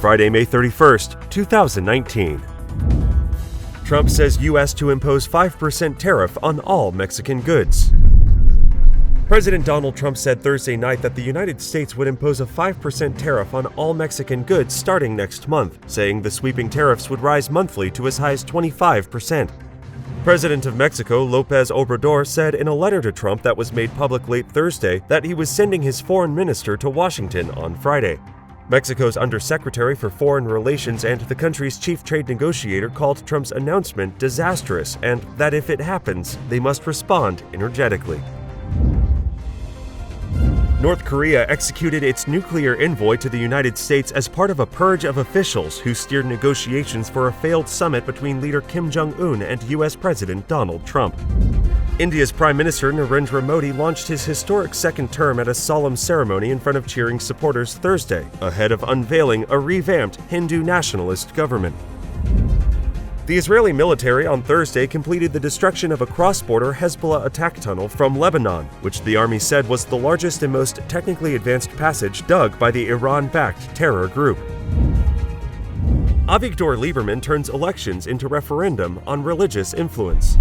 Friday, May 31st, 2019. Trump says U.S. to impose 5% tariff on all Mexican goods. President Donald Trump said Thursday night that the United States would impose a 5% tariff on all Mexican goods starting next month, saying the sweeping tariffs would rise monthly to as high as 25%. President of Mexico, López Obrador, said in a letter to Trump that was made public late Thursday that he was sending his foreign minister to Washington on Friday. Mexico's Undersecretary for Foreign Relations and the country's chief trade negotiator called Trump's announcement disastrous and that if it happens, they must respond energetically. North Korea executed its nuclear envoy to the United States as part of a purge of officials who steered negotiations for a failed summit between leader Kim Jong-un and U.S. President Donald Trump. India's Prime Minister Narendra Modi launched his historic second term at a solemn ceremony in front of cheering supporters Thursday, ahead of unveiling a revamped Hindu nationalist government. The Israeli military on Thursday completed the destruction of a cross-border Hezbollah attack tunnel from Lebanon, which the army said was the largest and most technically advanced passage dug by the Iran-backed terror group. Avigdor Lieberman turns elections into referendum on religious influence.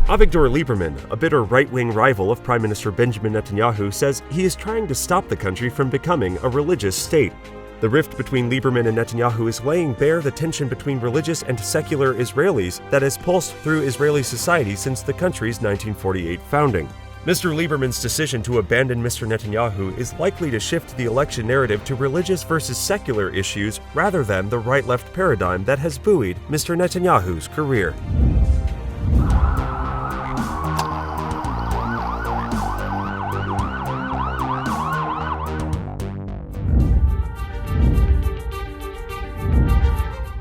Avigdor Lieberman, a bitter right-wing rival of Prime Minister Benjamin Netanyahu, says he is trying to stop the country from becoming a religious state. The rift between Lieberman and Netanyahu is laying bare the tension between religious and secular Israelis that has pulsed through Israeli society since the country's 1948 founding. Mr. Lieberman's decision to abandon Mr. Netanyahu is likely to shift the election narrative to religious versus secular issues rather than the right-left paradigm that has buoyed Mr. Netanyahu's career.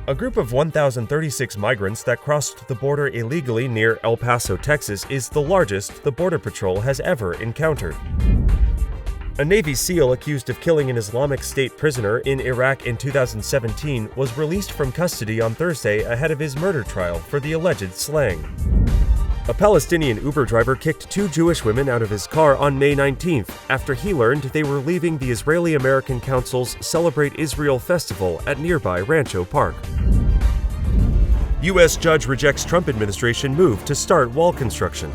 A group of 1,036 migrants that crossed the border illegally near El Paso, Texas, is the largest the Border Patrol has ever encountered. A Navy SEAL accused of killing an Islamic State prisoner in Iraq in 2017 was released from custody on Thursday ahead of his murder trial for the alleged slaying. A Palestinian Uber driver kicked two Jewish women out of his car on May 19th after he learned they were leaving the Israeli-American Council's Celebrate Israel Festival at nearby Rancho Park. U.S. judge rejects Trump administration move to start wall construction.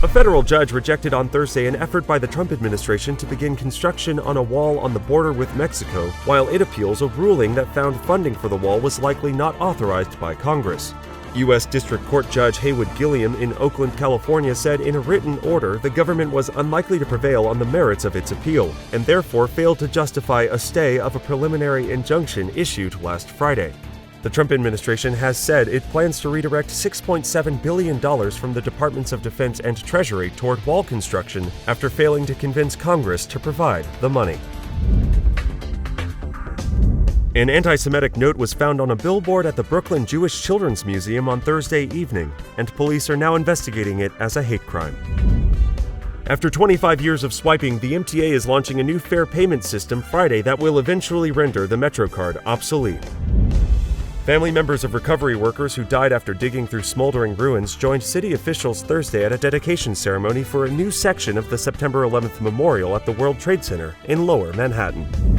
A federal judge rejected on Thursday an effort by the Trump administration to begin construction on a wall on the border with Mexico, while it appeals a ruling that found funding for the wall was likely not authorized by Congress. U.S. District Court Judge Haywood Gilliam in Oakland, California said in a written order the government was unlikely to prevail on the merits of its appeal, and therefore failed to justify a stay of a preliminary injunction issued last Friday. The Trump administration has said it plans to redirect $6.7 billion from the Departments of Defense and Treasury toward wall construction after failing to convince Congress to provide the money. An anti-Semitic note was found on a billboard at the Brooklyn Jewish Children's Museum on Thursday evening, and police are now investigating it as a hate crime. After 25 years of swiping, the MTA is launching a new fare payment system Friday that will eventually render the MetroCard obsolete. Family members of recovery workers who died after digging through smoldering ruins joined city officials Thursday at a dedication ceremony for a new section of the September 11th memorial at the World Trade Center in Lower Manhattan.